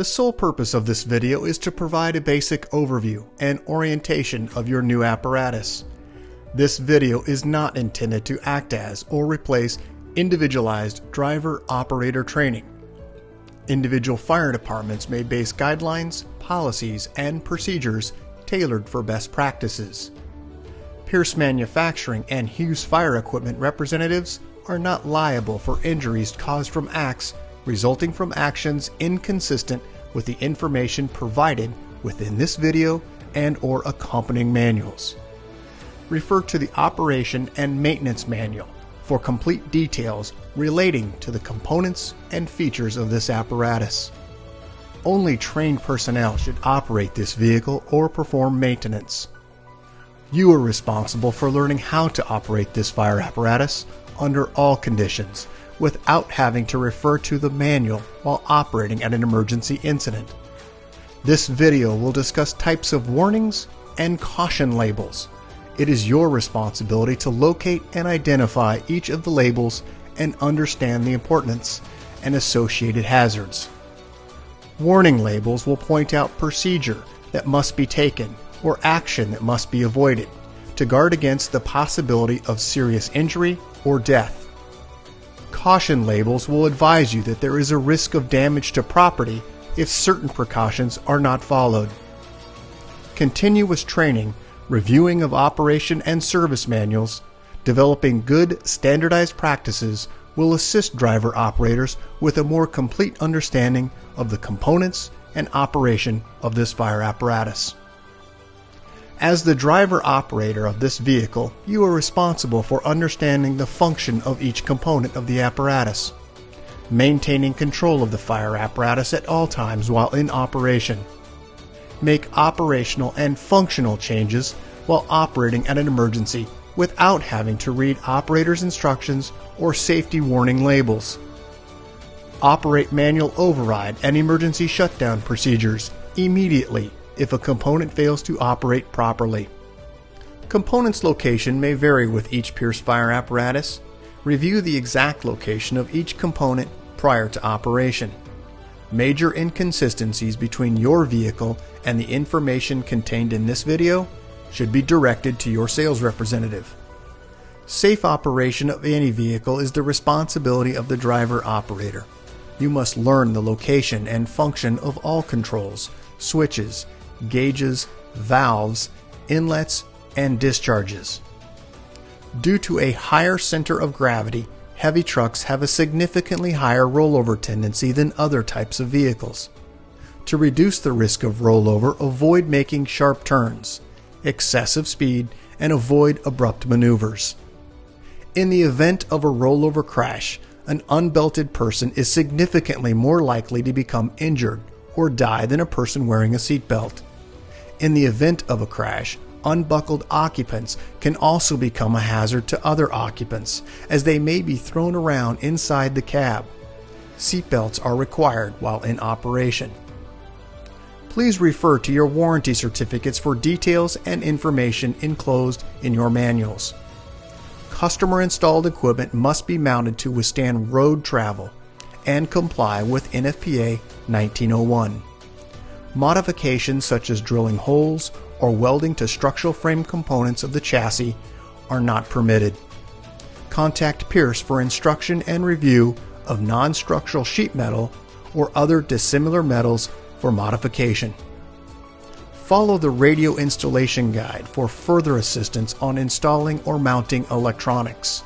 The sole purpose of this video is to provide a basic overview and orientation of your new apparatus. This video is not intended to act as or replace individualized driver-operator training. Individual fire departments may base guidelines, policies, and procedures tailored for best practices. Pierce Manufacturing and Hughes Fire Equipment representatives are not liable for injuries caused from acts resulting from actions inconsistent with the information provided within this video and/or accompanying manuals. Refer to the Operation and Maintenance Manual for complete details relating to the components and features of this apparatus. Only trained personnel should operate this vehicle or perform maintenance. You are responsible for learning how to operate this fire apparatus under all conditions without having to refer to the manual while operating at an emergency incident. This video will discuss types of warnings and caution labels. It is your responsibility to locate and identify each of the labels and understand the importance and associated hazards. Warning labels will point out procedure that must be taken or action that must be avoided to guard against the possibility of serious injury or death. Caution labels will advise you that there is a risk of damage to property if certain precautions are not followed. Continuous training, reviewing of operation and service manuals, developing good standardized practices will assist driver operators with a more complete understanding of the components and operation of this fire apparatus. As the driver operator of this vehicle, you are responsible for understanding the function of each component of the apparatus, maintaining control of the fire apparatus at all times while in operation. Make operational and functional changes while operating at an emergency without having to read operator's instructions or safety warning labels. Operate manual override and emergency shutdown procedures immediately if a component fails to operate properly. Components location may vary with each Pierce fire apparatus. Review the exact location of each component prior to operation. Major inconsistencies between your vehicle and the information contained in this video should be directed to your sales representative. Safe operation of any vehicle is the responsibility of the driver operator. You must learn the location and function of all controls, switches, gauges, valves, inlets, and discharges. Due to a higher center of gravity, heavy trucks have a significantly higher rollover tendency than other types of vehicles. To reduce the risk of rollover, avoid making sharp turns, excessive speed, and avoid abrupt maneuvers. In the event of a rollover crash, an unbelted person is significantly more likely to become injured or die than a person wearing a seatbelt. In the event of a crash, unbuckled occupants can also become a hazard to other occupants, as they may be thrown around inside the cab. Seatbelts are required while in operation. Please refer to your warranty certificates for details and information enclosed in your manuals. Customer-installed equipment must be mounted to withstand road travel and comply with NFPA 1901. Modifications such as drilling holes or welding to structural frame components of the chassis are not permitted. Contact Pierce for instruction and review of non-structural sheet metal or other dissimilar metals for modification. Follow the radio installation guide for further assistance on installing or mounting electronics.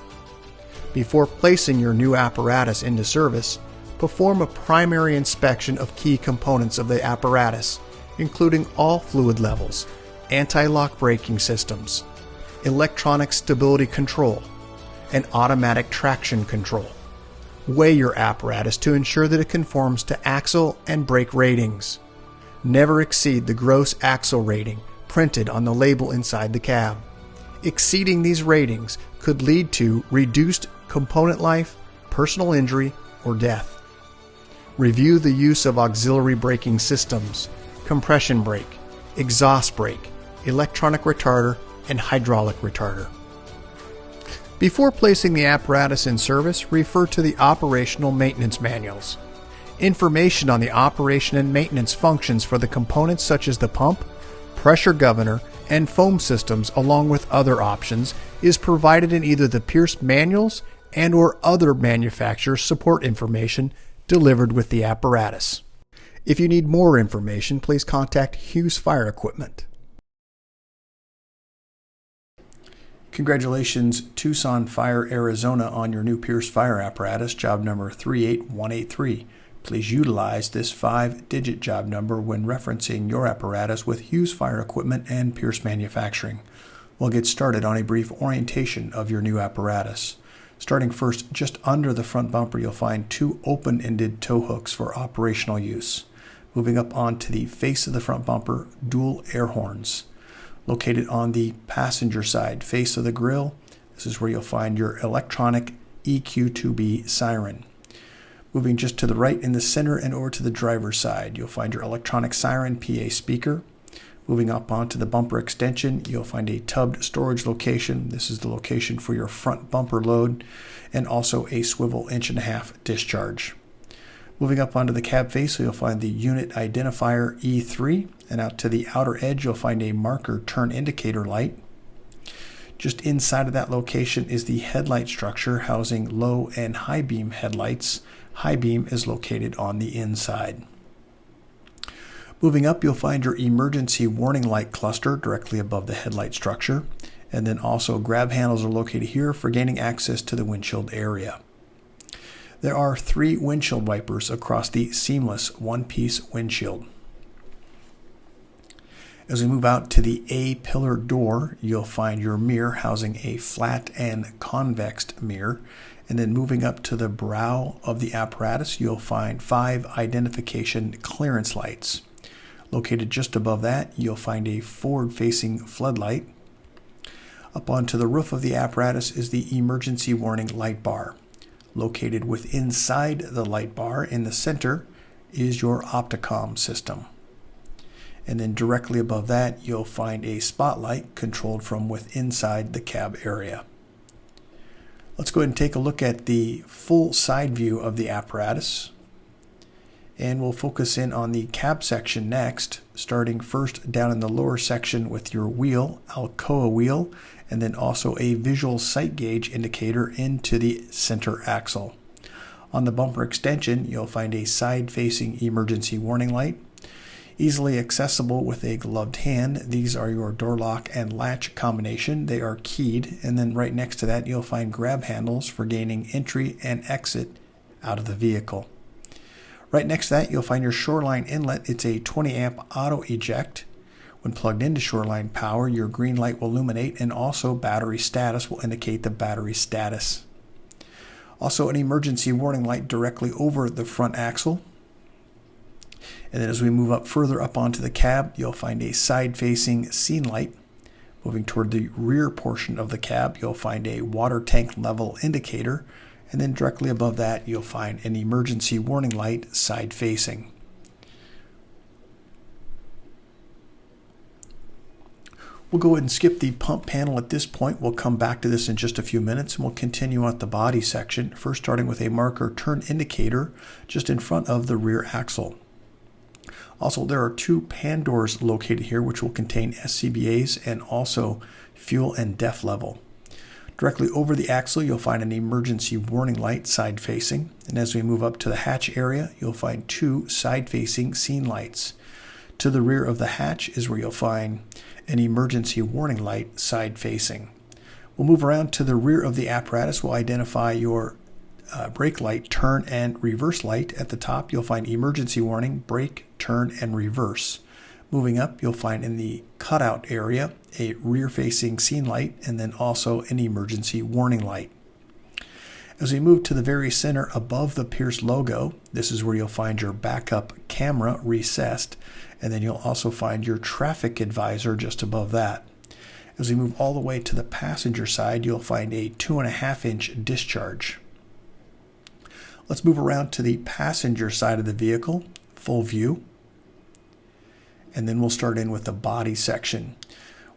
Before placing your new apparatus into service, perform a primary inspection of key components of the apparatus, including all fluid levels, anti-lock braking systems, electronic stability control, and automatic traction control. Weigh your apparatus to ensure that it conforms to axle and brake ratings. Never exceed the gross axle rating printed on the label inside the cab. Exceeding these ratings could lead to reduced component life, personal injury, or death. Review the use of auxiliary braking systems, compression brake, exhaust brake, electronic retarder, and hydraulic retarder. Before placing the apparatus in service, refer to the operational maintenance manuals. Information on the operation and maintenance functions for the components such as the pump, pressure governor, and foam systems, along with other options, is provided in either the Pierce manuals and/or other manufacturer support information delivered with the apparatus. If you need more information, please contact Hughes Fire Equipment. Congratulations, Tucson Fire, Arizona, on your new Pierce Fire apparatus, job number 38183. Please utilize this 5-digit job number when referencing your apparatus with Hughes Fire Equipment and Pierce Manufacturing. We'll get started on a brief orientation of your new apparatus. Starting first, just under the front bumper, you'll find 2 open-ended tow hooks for operational use. Moving up onto the face of the front bumper, dual air horns. Located on the passenger side face of the grille, this is where you'll find your electronic EQ2B siren. Moving just to the right in the center and over to the driver's side, you'll find your electronic siren PA speaker. Moving up onto the bumper extension, you'll find a tubbed storage location. This is the location for your front bumper load, and also a swivel 1.5-inch discharge. Moving up onto the cab face, you'll find the unit identifier E3, and out to the outer edge, you'll find a marker turn indicator light. Just inside of that location is the headlight structure housing low and high beam headlights. High beam is located on the inside. Moving up, you'll find your emergency warning light cluster directly above the headlight structure, and then also grab handles are located here for gaining access to the windshield area. There are 3 windshield wipers across the seamless one-piece windshield. As we move out to the A-pillar door, you'll find your mirror housing a flat and convex mirror. And then moving up to the brow of the apparatus, you'll find 5 identification clearance lights. Located just above that, you'll find a forward-facing floodlight. Up onto the roof of the apparatus is the emergency warning light bar. Located within inside the light bar in the center is your Opticom system. And then directly above that, you'll find a spotlight controlled from within inside the cab area. Let's go ahead and take a look at the full side view of the apparatus. And we'll focus in on the cab section next, starting first down in the lower section with your wheel, Alcoa wheel, and then also a visual sight gauge indicator into the center axle. On the bumper extension, you'll find a side-facing emergency warning light. Easily accessible with a gloved hand. These are your door lock and latch combination. They are keyed, and then right next to that you'll find grab handles for gaining entry and exit out of the vehicle. Right next to that you'll find your shoreline inlet. It's a 20 amp auto eject. When plugged into shoreline power, your green light will illuminate, and also battery status will indicate the battery status. Also an emergency warning light directly over the front axle. And then as we move up further up onto the cab, you'll find a side-facing scene light. Moving toward the rear portion of the cab, you'll find a water tank level indicator. And then directly above that, you'll find an emergency warning light side-facing. We'll go ahead and skip the pump panel at this point. We'll come back to this in just a few minutes, and we'll continue at the body section, first starting with a marker turn indicator just in front of the rear axle. Also, there are 2 pan doors located here which will contain SCBAs and also fuel and def level. Directly over the axle, you'll find an emergency warning light side-facing, and as we move up to the hatch area, you'll find 2 side-facing scene lights. To the rear of the hatch is where you'll find an emergency warning light side-facing. We'll move around to the rear of the apparatus. We'll identify your brake light, turn, and reverse light. At the top, you'll find emergency warning, brake, turn, and reverse. Moving up, you'll find in the cutout area a rear-facing scene light, and then also an emergency warning light. As we move to the very center above the Pierce logo, this is where you'll find your backup camera recessed, and then you'll also find your traffic advisor just above that. As we move all the way to the passenger side, you'll find a 2.5-inch discharge. Let's move around to the passenger side of the vehicle, full view. And then we'll start in with the body section.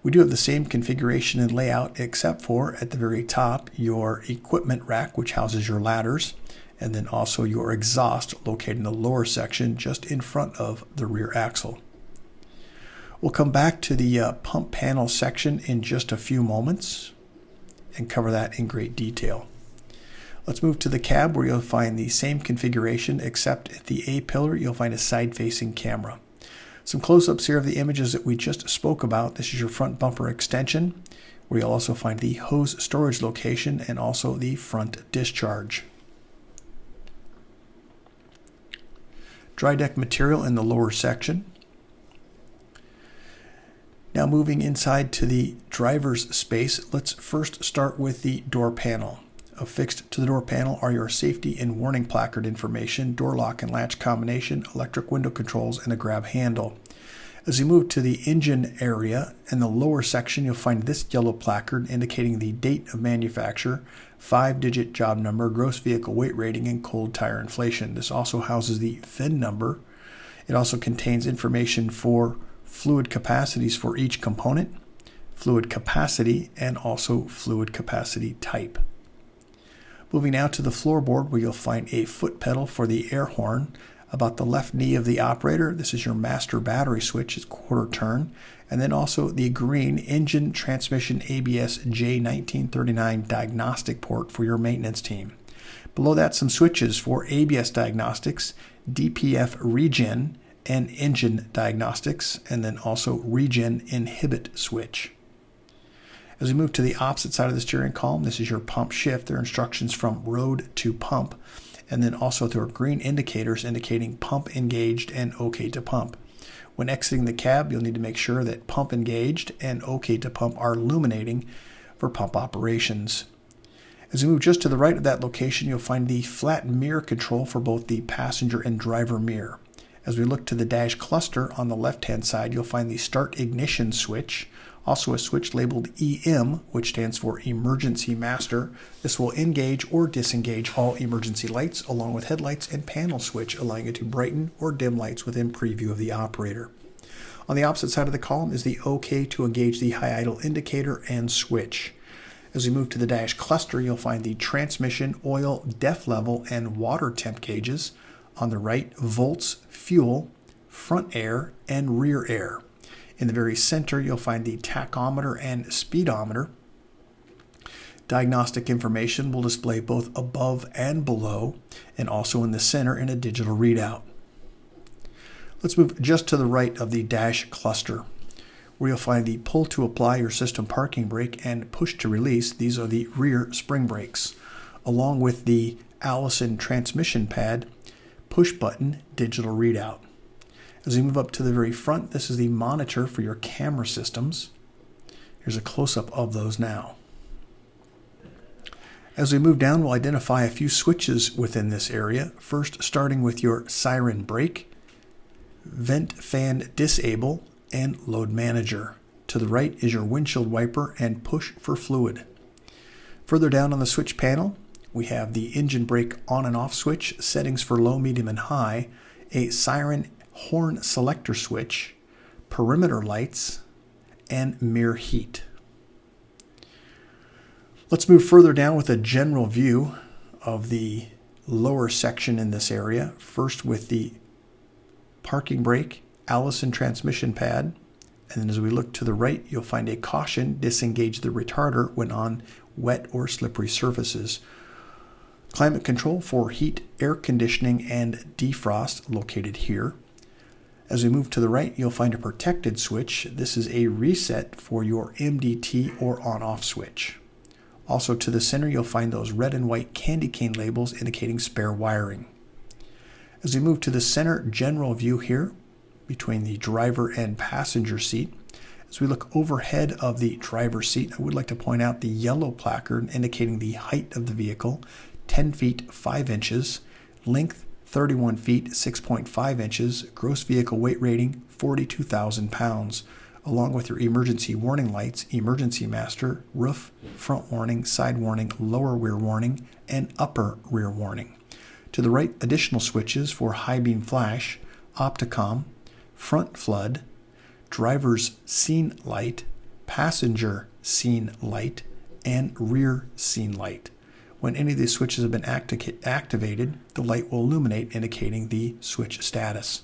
We do have the same configuration and layout, except for at the very top, your equipment rack, which houses your ladders. and then also your exhaust located in the lower section just in front of the rear axle. We'll come back to the pump panel section in just a few moments and cover that in great detail. Let's move to the cab, where you'll find the same configuration, except at the A-pillar you'll find a side-facing camera. Some close-ups here of the images that we just spoke about. This is your front bumper extension, where you'll also find the hose storage location and also the front discharge. Dry deck material in the lower section. Now moving inside to the driver's space, let's first start with the door panel. Affixed to the door panel are your safety and warning placard information, door lock and latch combination, electric window controls, and a grab handle. As you move to the engine area, in the lower section you'll find this yellow placard indicating the date of manufacture, 5-digit job number, gross vehicle weight rating, and cold tire inflation. This also houses the VIN number. It also contains information for fluid capacities for each component, fluid capacity, and also fluid capacity type. Moving now to the floorboard, where you'll find a foot pedal for the air horn. About the left knee of the operator, this is your master battery switch, it's quarter turn, and then also the green engine transmission ABS J1939 diagnostic port for your maintenance team. Below that, some switches for ABS diagnostics, DPF regen, and engine diagnostics, and then also regen inhibit switch. As we move to the opposite side of the steering column, this is your pump shift. There are instructions from road to pump, and then also there are green indicators indicating pump engaged and OK to pump. When exiting the cab, you'll need to make sure that pump engaged and OK to pump are illuminating for pump operations. As we move just to the right of that location, you'll find the flat mirror control for both the passenger and driver mirror. As we look to the dash cluster on the left-hand side, you'll find the start ignition switch, also a switch labeled EM, which stands for Emergency Master. This will engage or disengage all emergency lights, along with headlights and panel switch, allowing you to brighten or dim lights within preview of the operator. On the opposite side of the column is the OK to engage the high idle indicator and switch. As we move to the dash cluster, you'll find the transmission, oil, def level, and water temp gauges. On the right, volts, fuel, front air, and rear air. In the very center, you'll find the tachometer and speedometer. Diagnostic information will display both above and below, and also in the center in a digital readout. Let's move just to the right of the dash cluster, where you'll find the pull to apply your system parking brake and push to release. These are the rear spring brakes, along with the Allison transmission pad, push button, digital readout. As we move up to the very front, this is the monitor for your camera systems. Here's a close-up of those now. As we move down, we'll identify a few switches within this area. First, starting with your siren brake, vent fan disable, and load manager. To the right is your windshield wiper and push for fluid. Further down on the switch panel, we have the engine brake on and off switch, settings for low, medium, and high, a siren horn selector switch, perimeter lights, and mirror heat. Let's move further down with a general view of the lower section in this area. First with the parking brake, Allison transmission pad, and then as we look to the right, you'll find a caution, disengage the retarder when on wet or slippery surfaces. Climate control for heat, air conditioning, and defrost located here. As we move to the right, you'll find a protected switch. This is a reset for your MDT or on-off switch. Also to the center, you'll find those red and white candy cane labels indicating spare wiring. As we move to the center general view here, between the driver and passenger seat, as we look overhead of the driver's seat, I would like to point out the yellow placard indicating the height of the vehicle, 10 feet 5 inches, length 31 feet 6.5 inches, gross vehicle weight rating 42,000 pounds, along with your emergency warning lights, emergency master, roof, front warning, side warning, lower rear warning, and upper rear warning. To the right, additional switches for high beam flash, opticom, front flood, driver's scene light, passenger scene light, and rear scene light. When any of these switches have been activated, the light will illuminate, indicating the switch status.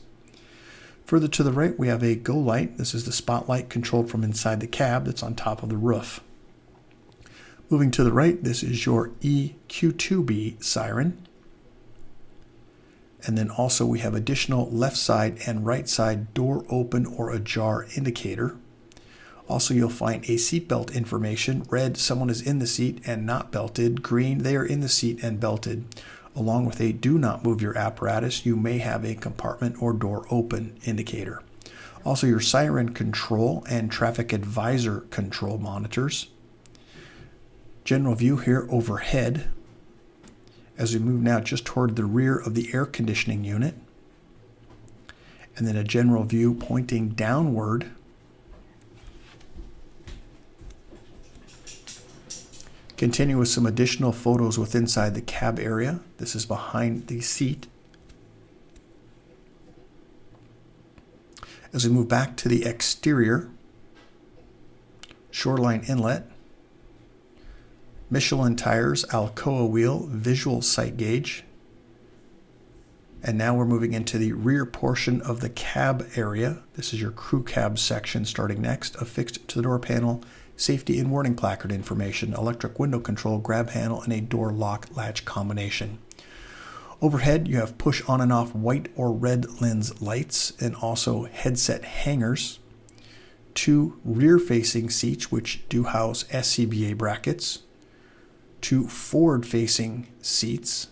Further to the right, we have a go light. This is the spotlight controlled from inside the cab that's on top of the roof. Moving to the right, this is your EQ2B siren. And then also we have additional left side and right side door open or ajar indicator. Also, you'll find a seatbelt information. Red, someone is in the seat and not belted. Green, they are in the seat and belted. Along with a do not move your apparatus, you may have a compartment or door open indicator. Also, your siren control and traffic advisor control monitors. General view here overhead. As we move now just toward the rear of the air conditioning unit. And then a general view pointing downward. Continue with some additional photos with inside the cab area. This is behind the seat. As we move back to the exterior, Shoreline inlet, Michelin tires, Alcoa wheel, visual sight gauge. And now we're moving into the rear portion of the cab area. This is your crew cab section starting next. Affixed to the door panel, safety and warning placard information, electric window control, grab handle, and a door lock latch combination. Overhead, you have push on and off white or red lens lights and also headset hangers. 2 rear-facing seats which do house SCBA brackets. 2 forward-facing seats,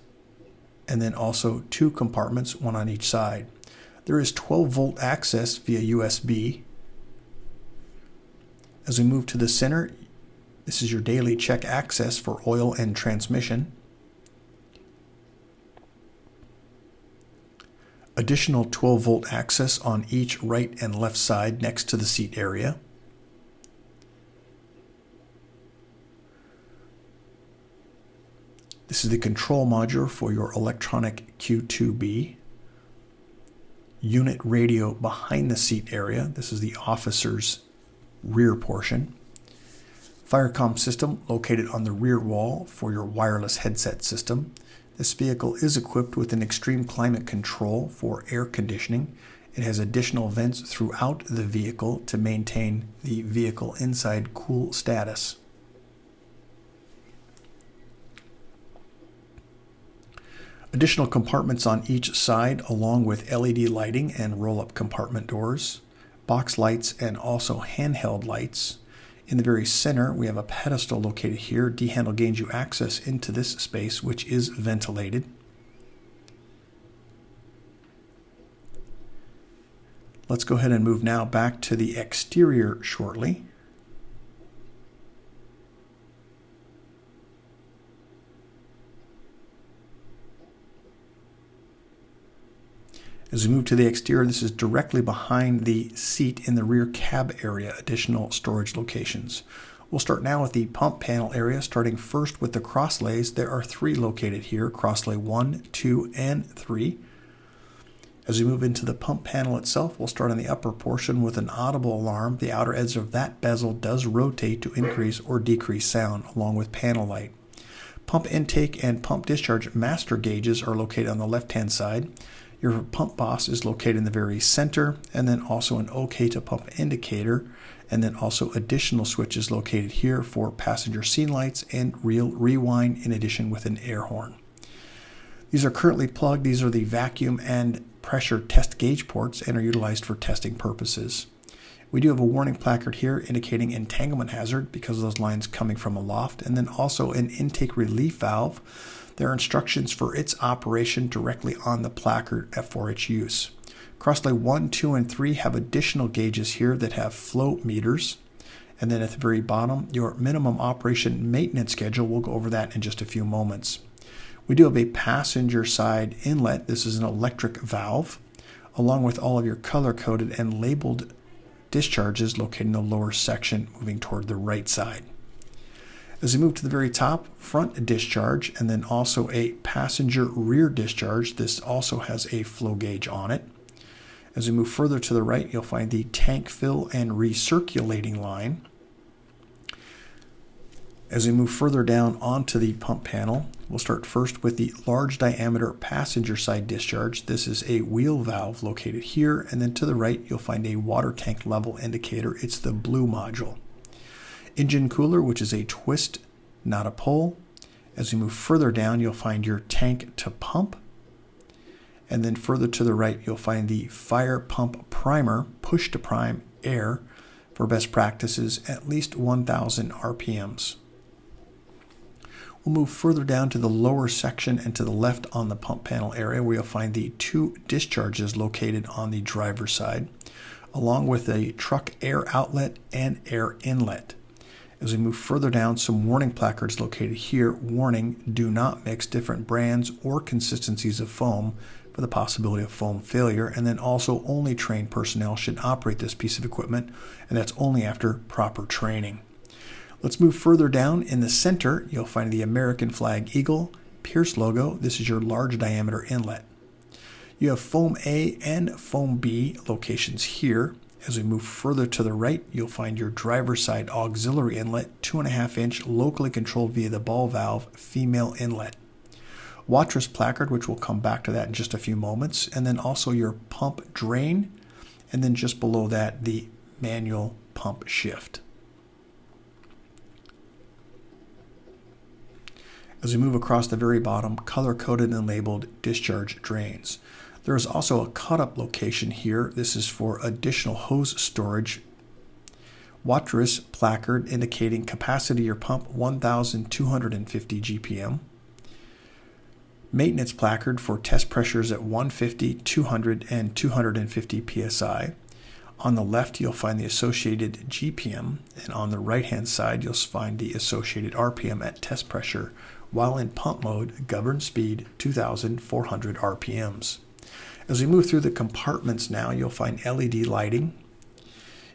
and then also 2 compartments, 1 on each side. There is 12-volt access via USB. As we move to the center, this is your daily check access for oil and transmission. Additional 12-volt access on each right and left side next to the seat area. This is the control module for your electronic Q2B. Unit radio behind the seat area. This is the officer's rear portion. Firecom system located on the rear wall for your wireless headset system. This vehicle is equipped with an extreme climate control for air conditioning. It has additional vents throughout the vehicle to maintain the vehicle inside cool status. Additional compartments on each side along with LED lighting and roll-up compartment doors, box lights, and also handheld lights. In the very center, we have a pedestal located here. D-handle gains you access into this space, which is ventilated. Let's go ahead and move now back to the exterior shortly. As we move to the exterior, this is directly behind the seat in the rear cab area, additional storage locations. We'll start now with the pump panel area, starting first with the crosslays. There are 3 located here, crosslay 1, 2, and 3. As we move into the pump panel itself, we'll start on the upper portion with an audible alarm. The outer edge of that bezel does rotate to increase or decrease sound, along with panel light. Pump intake and pump discharge master gauges are located on the left-hand side. Your pump boss is located in the very center, and then also an OK to pump indicator, and then also additional switches located here for passenger scene lights and rewind, in addition with an air horn. These are currently plugged. These are the vacuum and pressure test gauge ports and are utilized for testing purposes. We do have a warning placard here indicating entanglement hazard because of those lines coming from aloft, and then also an intake relief valve. There are instructions for its operation directly on the placard for its use. Crosslay 1, 2, and 3 have additional gauges here that have flow meters. And then at the very bottom, your minimum operation maintenance schedule. We'll go over that in just a few moments. We do have a passenger side inlet. This is an electric valve, along with all of your color-coded and labeled discharges located in the lower section moving toward the right side. As we move to the very top, front discharge, and then also a passenger rear discharge. This also has a flow gauge on it. As we move further to the right, you'll find the tank fill and recirculating line. As we move further down onto the pump panel, we'll start first with the large diameter passenger side discharge. This is a wheel valve located here, and then to the right you'll find a water tank level indicator. It's the blue module. Engine cooler, which is a twist, not a pull. As we move further down, you'll find your tank to pump. And then further to the right, you'll find the fire pump primer, push to prime air for best practices, at least 1,000 RPMs. We'll move further down to the lower section and to the left on the pump panel area where you'll find the two discharges located on the driver's side, along with a truck air outlet and air inlet. As we move further down, some warning placards located here. Warning, do not mix different brands or consistencies of foam for the possibility of foam failure. And then also only trained personnel should operate this piece of equipment, and that's only after proper training. Let's move further down. In the center, you'll find the American flag eagle, Pierce logo. This is your large diameter inlet. You have foam A and foam B locations here. As we move further to the right, you'll find your driver's side auxiliary inlet, 2.5 inch, locally controlled via the ball valve, female inlet. Watrous placard, which we'll come back to that in just a few moments, and then also your pump drain, and then just below that, the manual pump shift. As we move across the very bottom, color-coded and labeled discharge drains. There is also a cut-up location here. This is for additional hose storage. Watrous placard indicating capacity of your pump 1,250 GPM. Maintenance placard for test pressures at 150, 200, and 250 PSI. On the left, you'll find the associated GPM, and on the right-hand side, you'll find the associated RPM at test pressure. While in pump mode, governed speed 2,400 RPMs. As we move through the compartments now, you'll find LED lighting.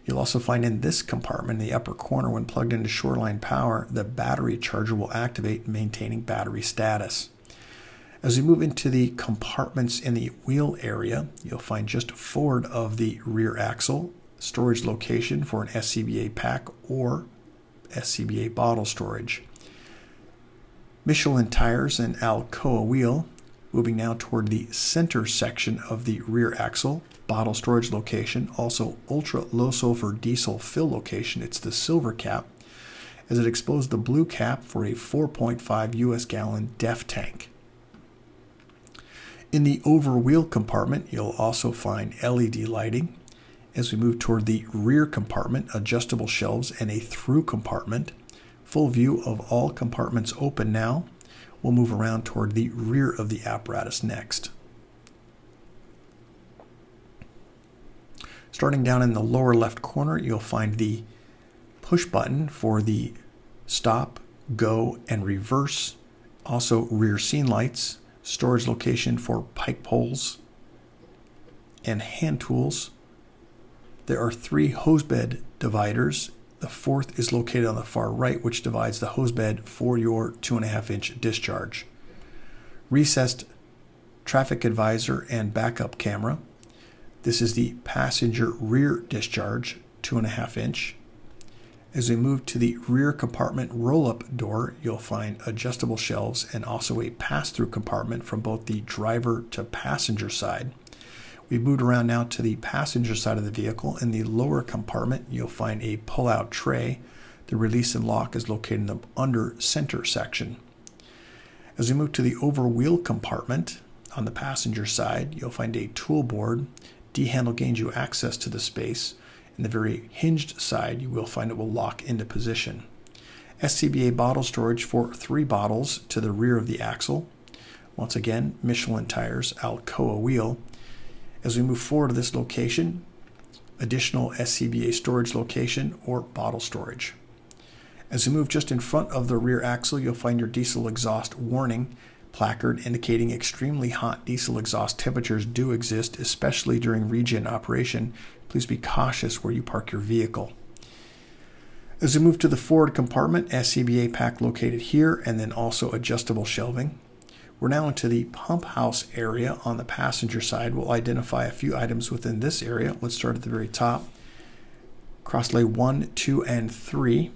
You'll also find in this compartment in the upper corner, when plugged into shoreline power, the battery charger will activate, maintaining battery status. As we move into the compartments in the wheel area, you'll find just forward of the rear axle, storage location for an SCBA pack or SCBA bottle storage. Michelin tires and Alcoa wheel. Moving now toward the center section of the rear axle, bottle storage location, also ultra low sulfur diesel fill location. It's the silver cap, as it exposed the blue cap for a 4.5 US gallon DEF tank. In the over wheel compartment, you'll also find LED lighting. As we move toward the rear compartment, adjustable shelves and a through compartment. Full view of all compartments open now. We'll move around toward the rear of the apparatus next. Starting down in the lower left corner, you'll find the push button for the stop, go, and reverse. Also rear scene lights, storage location for pike poles, and hand tools. There are 3 hose bed dividers. The fourth is located on the far right, which divides the hose bed for your 2.5 inch discharge. Recessed traffic advisor and backup camera. This is the passenger rear discharge, 2.5 inch. As we move to the rear compartment roll-up door, you'll find adjustable shelves and also a pass-through compartment from both the driver to passenger side. We've moved around now to the passenger side of the vehicle. In the lower compartment, you'll find a pull-out tray. The release and lock is located in the under center section. As we move to the over wheel compartment, on the passenger side, you'll find a tool board. D-handle gains you access to the space. In the very hinged side, you will find it will lock into position. SCBA bottle storage for 3 bottles to the rear of the axle. Once again, Michelin tires, Alcoa wheel. As we move forward to this location, additional SCBA storage location or bottle storage. As we move just in front of the rear axle, you'll find your diesel exhaust warning placard indicating extremely hot diesel exhaust temperatures do exist, especially during regen operation. Please be cautious where you park your vehicle. As we move to the forward compartment, SCBA pack located here, and then also adjustable shelving. We're now into the pump house area on the passenger side. We'll identify a few items within this area. Let's start at the very top. Crosslay 1, 2, and 3.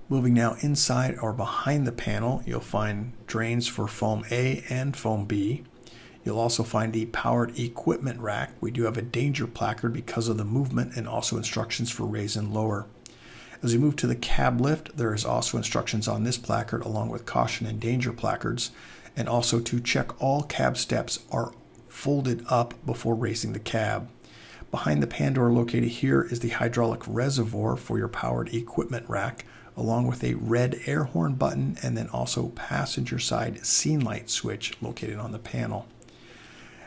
Moving now inside or behind the panel, you'll find drains for foam A and foam B. You'll also find the powered equipment rack. We do have a danger placard because of the movement and also instructions for raise and lower. As we move to the cab lift, there is also instructions on this placard along with caution and danger placards, and also to check all cab steps are folded up before raising the cab. Behind the pan door located here is the hydraulic reservoir for your powered equipment rack, along with a red air horn button and then also passenger side scene light switch located on the panel.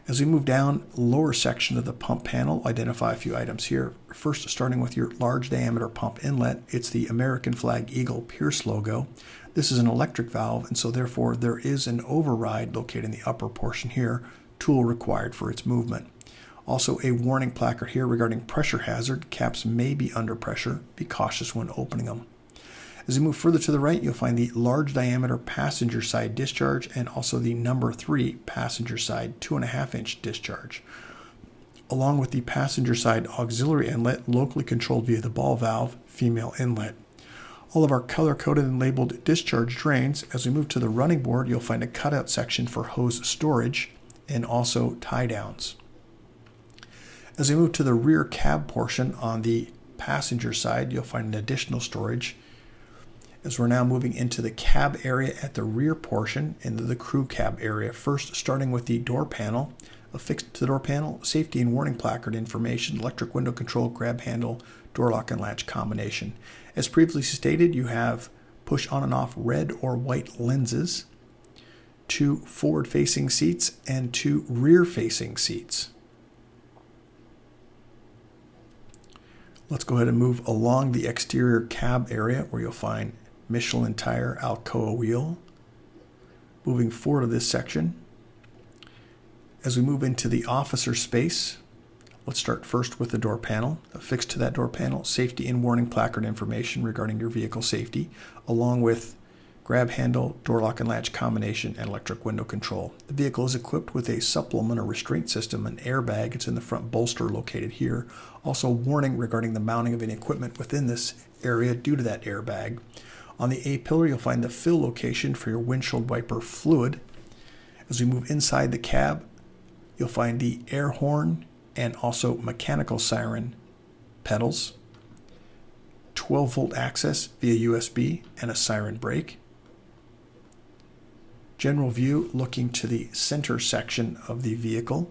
As we move down, lower section of the pump panel, identify a few items here. First, starting with your large diameter pump inlet, it's the American Flag Eagle Pierce logo. This is an electric valve, and so therefore there is an override located in the upper portion here, tool required for its movement. Also a warning placard here regarding pressure hazard. Caps may be under pressure. Be cautious when opening them. As we move further to the right, you'll find the large diameter passenger side discharge and also the number 3 passenger side 2.5-inch discharge, along with the passenger side auxiliary inlet locally controlled via the ball valve female inlet. All of our color-coded and labeled discharge drains. As we move to the running board, you'll find a cutout section for hose storage and also tie downs. As we move to the rear cab portion on the passenger side, you'll find an additional storage. As we're now moving into the cab area at the rear portion, into the crew cab area, first starting with the door panel. Affixed to the door panel, safety and warning placard information, electric window control, grab handle, door lock and latch combination. As previously stated, you have push on and off red or white lenses, 2 forward-facing seats, and 2 rear-facing seats. Let's go ahead and move along the exterior cab area where you'll find Michelin tire Alcoa wheel. Moving forward to this section. As we move into the officer space, let's start first with the door panel. Affixed to that door panel, safety and warning placard information regarding your vehicle safety, along with grab handle, door lock and latch combination, and electric window control. The vehicle is equipped with a supplement or restraint system, an airbag. It's in the front bolster located here. Also warning regarding the mounting of any equipment within this area due to that airbag. On the A-pillar, you'll find the fill location for your windshield wiper fluid. As we move inside the cab, you'll find the air horn and also mechanical siren pedals, 12-volt access via USB, and a siren brake. General view looking to the center section of the vehicle.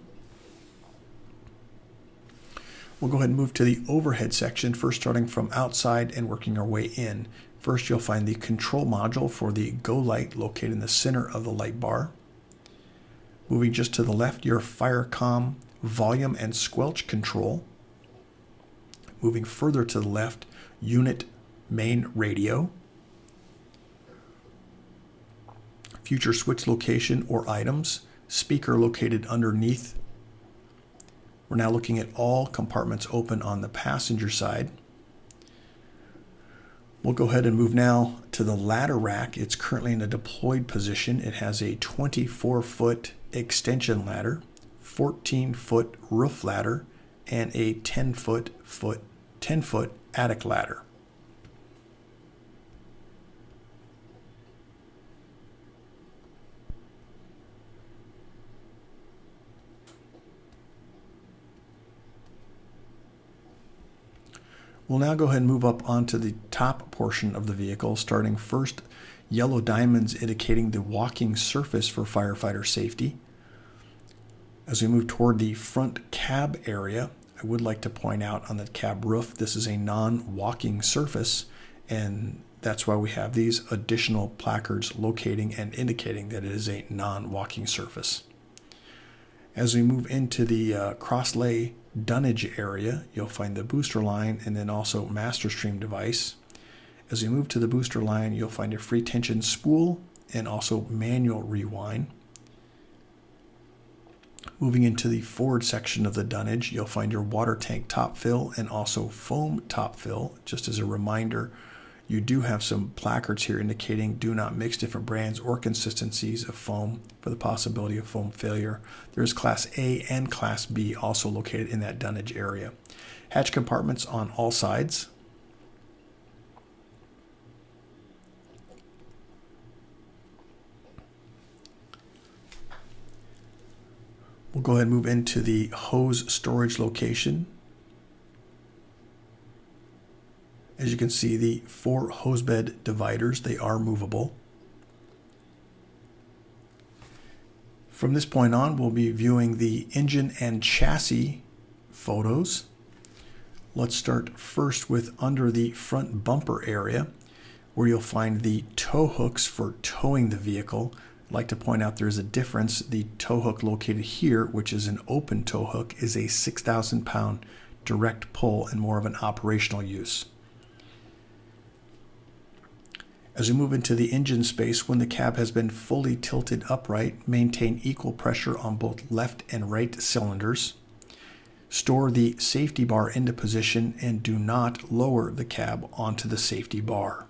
We'll go ahead and move to the overhead section, first starting from outside and working our way in. First, you'll find the control module for the Go light located in the center of the light bar. Moving just to the left, your FireCom volume and squelch control. Moving further to the left, unit main radio. Future switch location or items, speaker located underneath. We're now looking at all compartments open on the passenger side. We'll go ahead and move now to the ladder rack. It's currently in a deployed position. It has a 24-foot extension ladder, 14-foot roof ladder, and a 10-foot attic ladder. We'll now go ahead and move up onto the top portion of the vehicle, starting first, yellow diamonds indicating the walking surface for firefighter safety. As we move toward the front cab area, I would like to point out on the cab roof, this is a non-walking surface, and that's why we have these additional placards locating and indicating that it is a non-walking surface. As we move into the cross-lay dunnage area, you'll find the booster line and then also master stream device. As we move to the booster line, you'll find a free tension spool and also manual rewind. Moving into the forward section of the dunnage, you'll find your water tank top fill and also foam top fill. Just as a reminder, you do have some placards here indicating do not mix different brands or consistencies of foam for the possibility of foam failure. There's Class A and Class B also located in that dunnage area. Hatch compartments on all sides. We'll go ahead and move into the hose storage location. As you can see, the 4 hose bed dividers, they are movable. From this point on, we'll be viewing the engine and chassis photos. Let's start first with under the front bumper area, where you'll find the tow hooks for towing the vehicle. I'd like to point out there's a difference. The tow hook located here, which is an open tow hook, is a 6,000 pound direct pull and more of an operational use. As we move into the engine space, when the cab has been fully tilted upright, maintain equal pressure on both left and right cylinders. Store the safety bar into position and do not lower the cab onto the safety bar.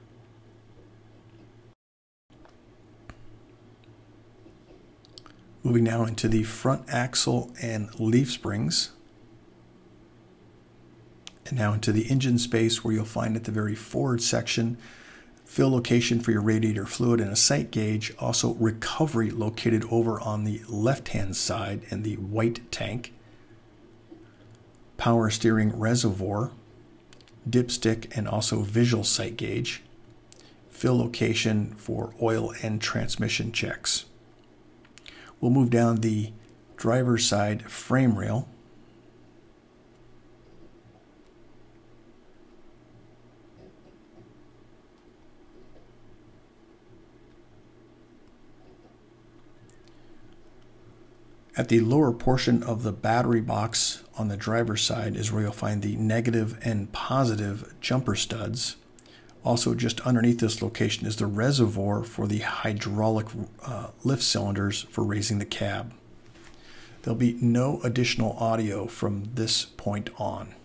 Moving now into the front axle and leaf springs. And now into the engine space, where you'll find at the very forward section fill location for your radiator fluid and a sight gauge. Also recovery located over on the left-hand side in the white tank. Power steering reservoir, dipstick, and also visual sight gauge. Fill location for oil and transmission checks. We'll move down the driver's side frame rail. At the lower portion of the battery box on the driver's side is where you'll find the negative and positive jumper studs. Also, just underneath this location is the reservoir for the hydraulic lift cylinders for raising the cab. There'll be no additional audio from this point on.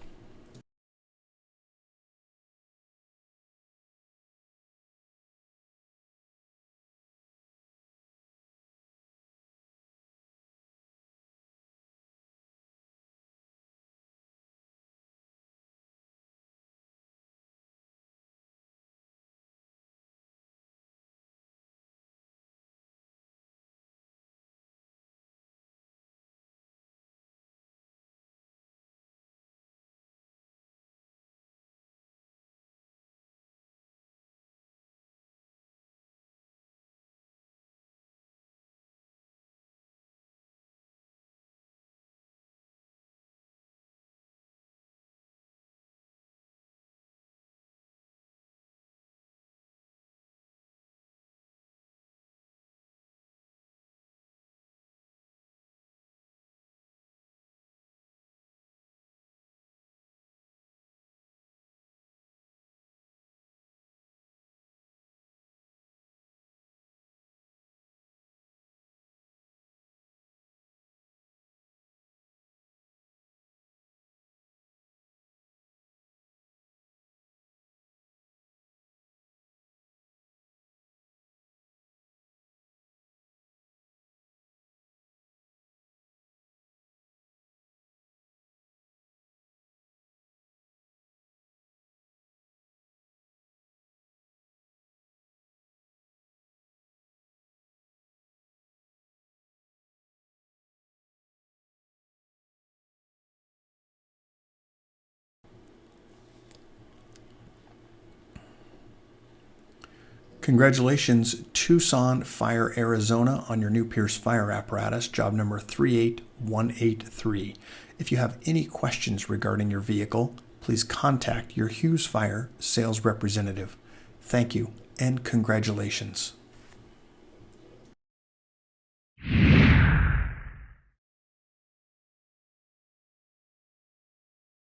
Congratulations, Tucson Fire Arizona, on your new Pierce fire apparatus, job number 38183. If you have any questions regarding your vehicle, please contact your Hughes Fire sales representative. Thank you and congratulations.